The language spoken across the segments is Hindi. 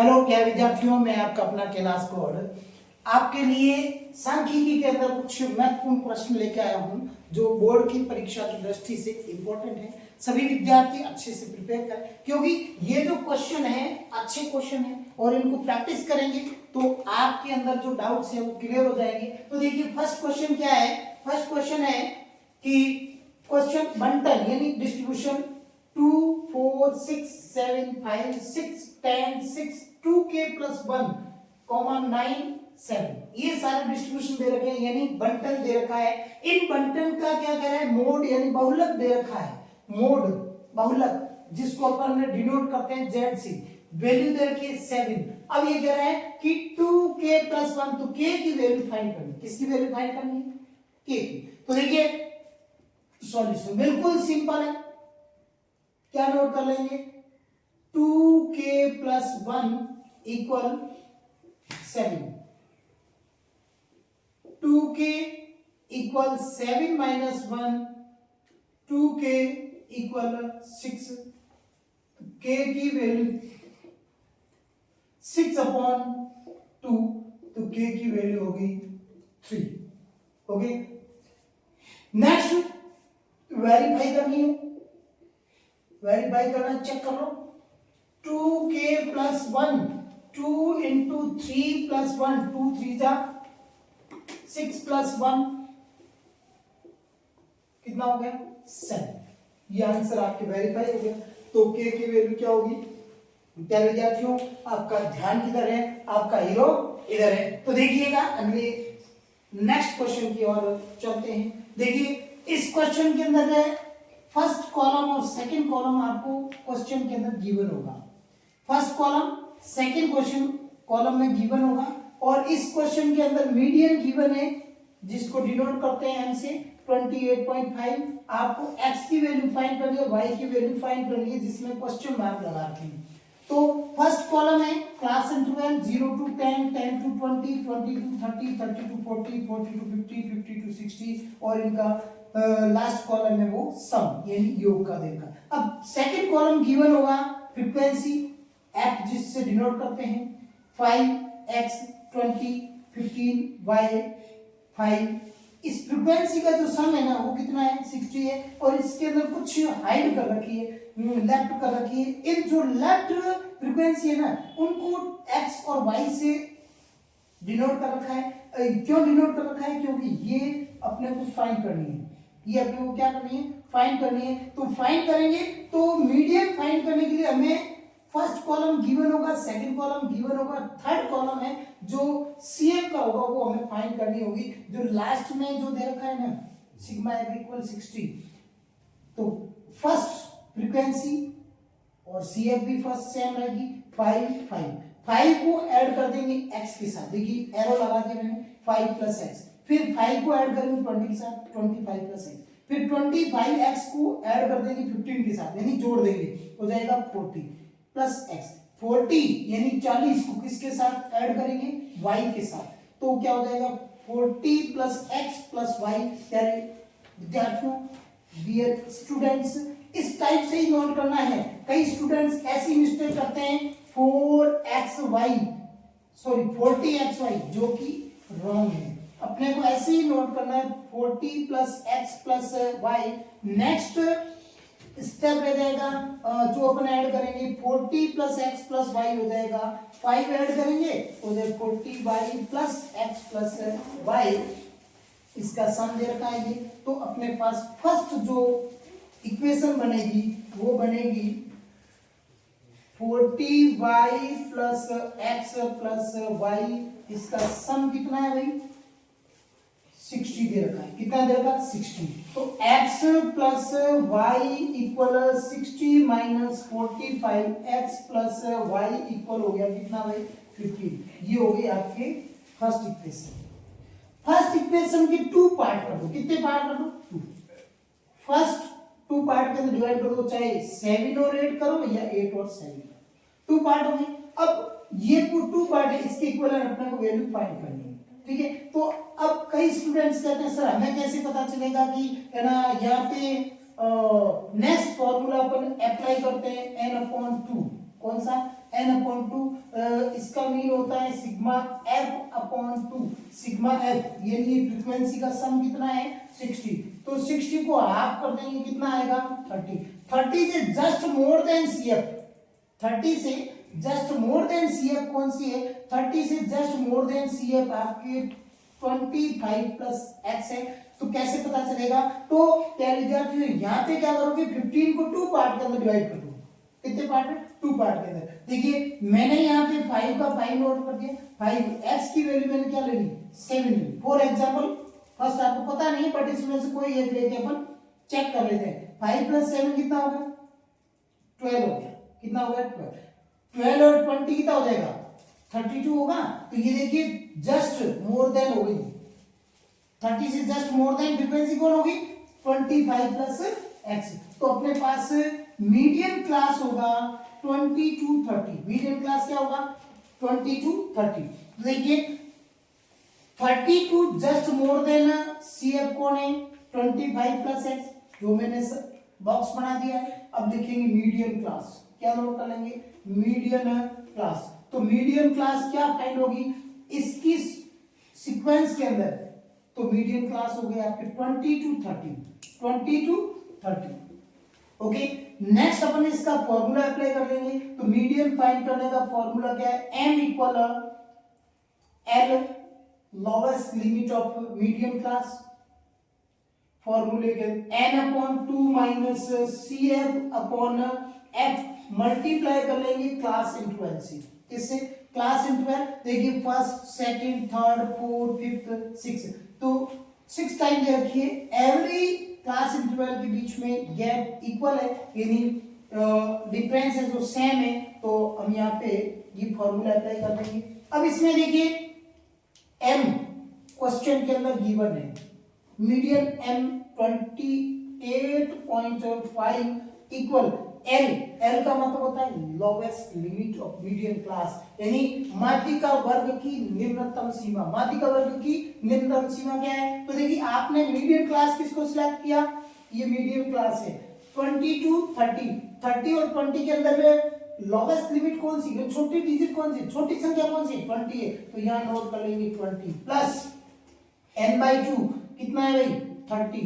हेलो प्यारे विद्यार्थियों, मैं आपका अपना कैलाश गौड़ आपके लिए सांख्यिकी के अंदर कुछ महत्वपूर्ण प्रश्न लेके आया हूं जो बोर्ड की परीक्षा की दृष्टि से इम्पोर्टेंट है। सभी विद्यार्थी अच्छे से प्रिपेयर करें क्योंकि ये जो क्वेश्चन है अच्छे क्वेश्चन है और इनको प्रैक्टिस करेंगे तो आपके अंदर जो डाउट्स है वो क्लियर हो जाएंगे। तो देखिए फर्स्ट क्वेश्चन क्या है। फर्स्ट क्वेश्चन है कि क्वेश्चन बंटन यानी डिस्ट्रीब्यूशन 2 4 6 7 5 6 10 6 2k + 1, 9 7 ये सारे डिस्ट्रीब्यूशन दे रखे हैं यानी बंटन दे रखा है। इन बंटन का क्या कह रहा है, मोड यानी बहुलक दे रखा है। मोड बहुलक जिसको अपन डिनोट करते हैं जेड सी, वैल्यू दे रखी है 7। अब ये कह रहा है कि 2k + 1, तो k की वैल्यू फाइंड करनी। किसकी वैल्यू फाइंड करनी है? k की। तो देखिए सॉल्यूशन बिल्कुल सिंपल है, क्या नोट कर लेंगे 2k + 1 = 7, 2k = 7 - 1, 2k = 6, k की वैल्यू 6/2, तो k की वैल्यू होगी 3। ओके, नेक्स्ट वेरीफाई करनी है, वेरीफाई करना, चेक कर लो 2k + 1, 2 × 3 + 1, 2 3 जा 6 + 1 कितना हो गया 7। ये आंसर आपके वेरीफाई हो गया। तो k की वैल्यू क्या होगी? प्यारे विद्यार्थियों आपका ध्यान किधर है, आपका हीरो इधर है। तो देखिएगा अगले नेक्स्ट क्वेश्चन की ओर चलते हैं। देखिए इस क्वेश्चन के अंदर है फर्स्ट कॉलम और सेकंड कॉलम आपको क्वेश्चन के अंदर गिवन होगा। First column second question column में गिवन होगा और इस क्वेश्चन के अंदर मीडियन गिवन है जिसको डिनोट करते हैं m से 28.5। आपको x की वैल्यू फाइंड करनी है, y की वैल्यू फाइंड करनी है जिसमें क्वेश्चन मार्क लगा रखे हैं। तो फर्स्ट कॉलम है class 12 0 to 10, 10 to 20, 20 to 30, 30 to 40, 40 to 50, 50 to 60 और इनका लास्ट कॉलम है वो सम यानी योग का देगा। अब सेकंड कॉलम गिवन होगा फ्रीक्वेंसी f जिससे डिनोट करते हैं 5x 20 15 y 5। इस फ्रीक्वेंसी का जो सम है ना वो कितना है 60 है और इसके अंदर कुछ हाइड कर रखी है, लेफ्ट कर रखी है। इन जो लेफ्ट फ्रीक्वेंसी है ना उनको x और y से डिनोट कर रखा है। क्यों डिनोट कर रखा है? क्योंकि ये अपने को फाइंड करनी है, ये अपने को क्या करनी है फाइंड करनी है। तो फाइंड करेंगे तो मीडियन फाइंड करने के लिए हमें फर्स्ट कॉलम गिवन होगा, सेकंड कॉलम गिवन होगा, थर्ड कॉलम है जो CF का होगा वो हमें फाइंड करनी होगी। जो लास्ट में जो दे रखा है ना सिग्मा f = 60, तो फर्स्ट फ्रीक्वेंसी और CF भी फर्स्ट सेम रहेगी 5 को ऐड कर देंगे x के साथ। देखिए एरो लगा के मैंने 5 + x, फिर 5 को ऐड करेंगे 20 के साथ 25 + x, फिर 25x को ऐड कर देंगे 15 के साथ यानी जोड़ देंगे हो जाएगा 40 + x। 40 यानी 40 को किसके साथ ऐड करेंगे y के साथ, तो क्या हो जाएगा 40 + x + y। प्यारे विद्यार्थियों डियर स्टूडेंट्स इस टाइप से ही नोट करना है। कई स्टूडेंट्स ऐसी मिस्टेक करते हैं 40xy जो कि रॉन्ग है। अपने को ऐसे ही नोट करना है 40 + x + y। नेक्स्ट स्टेप रह जाएगा जो अपन ऐड करेंगे 40 + x + y हो जाएगा 5 ऐड करेंगे हो जाएगा 40y + x + y। इसका सम दे रखा है ये। तो अपने पास फर्स्ट जो इक्वेशन बनेगी वो बनेगी 40y + x + y। इसका सम कितना है भाई 60 दे रखा है। कितना दे रखा 60। तो x + y = 60 - 45 x + y equal हो गया कितना भाई 50। ये हो गई आपके फर्स्ट इक्वेशन। फर्स्ट इक्वेशन के 2 पार्ट कर दो। कितने पार्ट कर दो 2। फर्स्ट 2 पार्ट के अंदर डिवाइड कर दो, चाहे 7 और 8 करो या 8 और 7 2 पार्ट हो गए। अब ये 2 पार्ट है, इसके इक्विवेलेंट अपने को वैल्यू फाइंड करनी है। ठीक है, तो अब कई स्टूडेंट्स कहते हैं सर हमें कैसे पता चलेगा कि है ना यहाँ पे नेक्स्ट फॉर्मूला अपन अप्लाई करते हैं n/2। कौन सा n/2 इसका मीन होता है सिग्मा f/2 सिग्मा f, यानी फ्रीक्वेंसी का सम कितना है 60। तो 60 को हाफ कर देंगे कितना आएगा 30। 30 से जस्ट मोर देन CF, 30 से जस्ट मोर देन CF कौन सी है, 30 से जस्ट मोर देन CF आपके 25 प्लस x है। तो कैसे पता चलेगा, तो क्या विद्यार्थियों यहाँ पे क्या करोगे 15 को 2 पार्ट के अंदर डिवाइड कर दो, कितने पार्ट में 2 पार्ट के अंदर। देखिए मैंने यहाँ पे 5 का 5 नोट कर दिया, 5x की वैल्यू मैंने क्या ले ली 7 ली। फॉर एग्जाम्पल फर्स्ट आपको पता नहीं बट इसमें से कोई एक लेके अपन चेक कर लेते हैं। 5 प्लस 7 कितना हो गया 12 हो गया, कितना हो गया 12 और 20 कितना हो जाएगा 32 होगा। तो ये देखिए जस्ट मोर देन हो गई, 30 से जस्ट मोर देन फ्रीक्वेंसी कौन होगी 25 प्लस x। तो अपने पास मीडियम क्लास होगा 20 to 30, मीडियम क्लास क्या होगा 20 to 30। तो देखिए 30 to just more than CF कौन है 25 प्लस x, जो मैंने बॉक्स बना दिया है। अब देखेंगे मीडियम क्लास, क्या नोट कर लेंगे मीडियम क्लास। तो मीडियम क्लास क्या फाइंड होगी इसकी सीक्वेंस के अंदर, तो मीडियम क्लास हो गए आपके 20 to 30, 20 to 30। ओके नेक्स्ट अपन इसका फॉर्मूला अप्लाई कर लेंगे। तो मीडियम फाइंड करने का फॉर्मूला क्या है m equal l lowest limit of medium class, फॉर्मूले के n/2 माइनस CF/f मल्टीप्लाई कर लेंगे क्लास इंटरवल से, किससे क्लास इंटरवल। देखिए first second third fourth fifth six, तो 6 टाइम दे रखिए, एवरी क्लास इंटरवल के बीच में गैप इक्वल है, यानी डिफरेंस है जो सेम है। तो हम यहाँ पे ये फॉर्मूला अप्लाई कर देंगे। अब इसमें देखिए m क्वेश्चन के अंदर गिवन है मीडियन m 28.5 इक्वल l का मतलब होता है lowest limit of medium class, यानी माध्यिका वर्ग की निम्नतम सीमा। माध्यिका वर्ग की निम्नतम सीमा क्या है, तो देखिए आपने मीडियम क्लास किसको सिलेक्ट किया, ये मीडियम क्लास है 20 to 30, 30 और 20 के अंदर लोवेस्ट लिमिट कौन सी, छोटी डिजिट कौन सी, छोटी संख्या कौन सी 20 है। तो यहाँ नोट कर लेंगे 20 प्लस n/2 कितना है भाई 30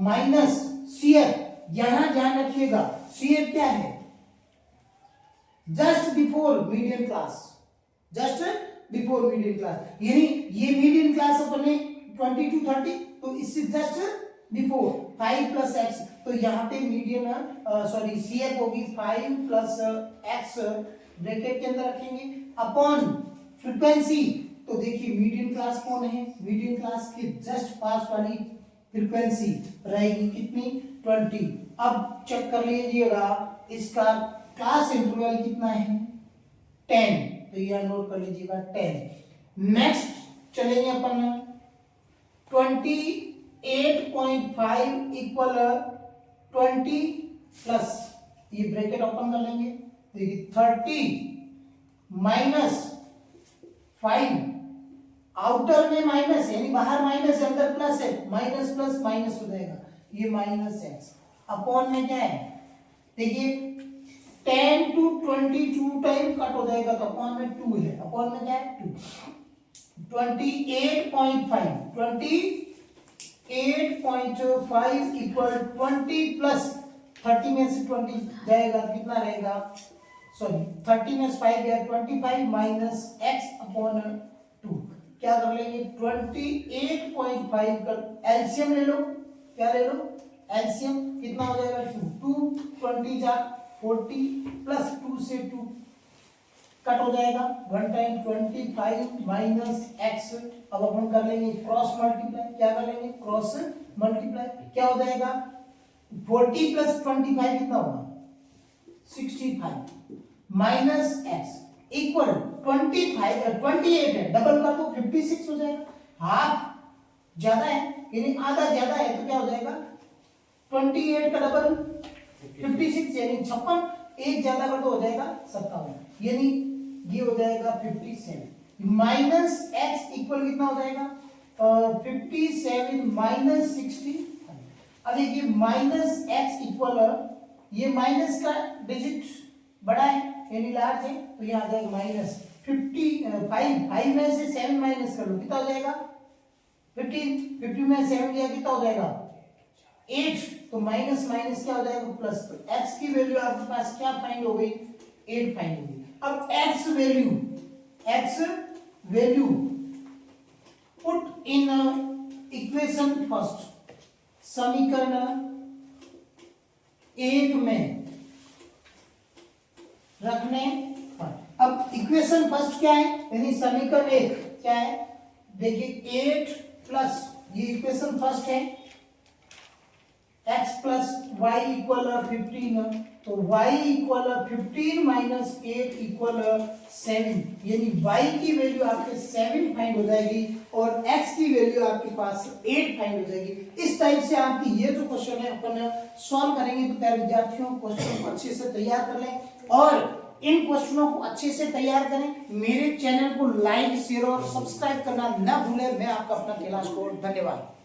माइनस CF, यहां ध्यान रखिएगा CF क्या है just before medium class, just before medium class, यानी ये मीडियम क्लास अपने 20 to 30, तो इससे जस्ट बिफोर 5 प्लस x। तो यहाँ पे मीडियम सॉरी CF होगी 5 प्लस x ब्रैकेट के अंदर रखेंगे अपॉन फ्रीक्वेंसी। तो देखिए मीडियम क्लास कौन है, मीडियम क्लास के जस्ट पास वाली फ्रीक्वेंसी रहेगी कितनी 20। अब चेक कर लीजिएगा इसका क्लास इंटरवल कितना है 10, तो यह नोट कर लीजिएगा 10। नेक्स्ट चलेंगे अपन 28.5 इक्वल 20 प्लस ये ब्रैकेट ओपन कर लेंगे, देखिए 30 माइनस 5, आउटर में माइनस यानी बाहर माइनस है अंदर प्लस है, माइनस प्लस माइनस हो जाएगा, ये माइनस x अपॉन में क्या है, देखिए 10 to 22 टाइम कट हो जाएगा तो अपॉन में 2 है, अपॉन में क्या है 2। 28.5 इक्वल 20 प्लस 30 में से 20 जाएगा कितना रहेगा, सॉरी 30 में से 5 गया 25 माइनस x अपॉन 2। क्या कर लेंगे 28.5 का एलसीएम ले लो, क्या ले लो एलसीएम, कितना हो जाएगा 2 20 जा 40 प्लस 2 से 2 कट हो जाएगा 1 टाइम 25 माइनस x। अब अपन कर लेंगे क्रॉस मल्टीप्लाई, क्या कर लेंगे क्रॉस मल्टीप्लाई, क्या हो जाएगा 40 प्लस 25 कितना होगा 65 माइनस x इक्वल 28 है, डबल कर दो 56 हो जाएगा, हाफ ज्यादा है यानी आधा ज्यादा है तो क्या हो जाएगा 28 का डबल 56 यानी 56, एक ज्यादा कर दो हो जाएगा 57, यानी ये हो जाएगा 57 माइनस x इक्वल कितना हो जाएगा 57 माइनस 65। अब देखिए माइनस x इक्वल ये माइनस का डिजिट बड़ा है यानी लार्ज है, तो यहाँ आ जाएगा माइनस 5 में से 7 माइनस कर लो, कितना हो जाएगा 15, 50 में 7 गया कितना हो जाएगा 8, तो माइनस माइनस क्या हो जाएगा प्लस। तो x की वैल्यू आपके पास क्या फाइंड हो गई 8 फाइंड हो गई। अब x value put in equation first, समीकरण 1 में रखने पर। अब इक्वेशन फर्स्ट क्या है, यानी समीकरण 1 क्या है, देखिए 8 प्लस ये इक्वेशन फर्स्ट है, x प्लस वाई इक्वल 15, तो y इक्वल 15 माइनस 8 इक्वल 7, यानी y की वैल्यू आपके 7 फाइंड हो जाएगी और x की वैल्यू आपके पास 8 फाइंड हो जाएगी। इस टाइप से आपकी ये जो क्वेश्चन है अपन सॉल्व करेंगे। तो प्यारे विद्यार्थियों क्वेश्चन को अच्छे से तैयार कर लें और इन क्वेश्चनों को अच्छे से तैयार करें। मेरे चैनल को लाइक शेयर और सब्सक्राइब करना ना भूलें। मैं आपका अपना कैलाश गौड़, धन्यवाद।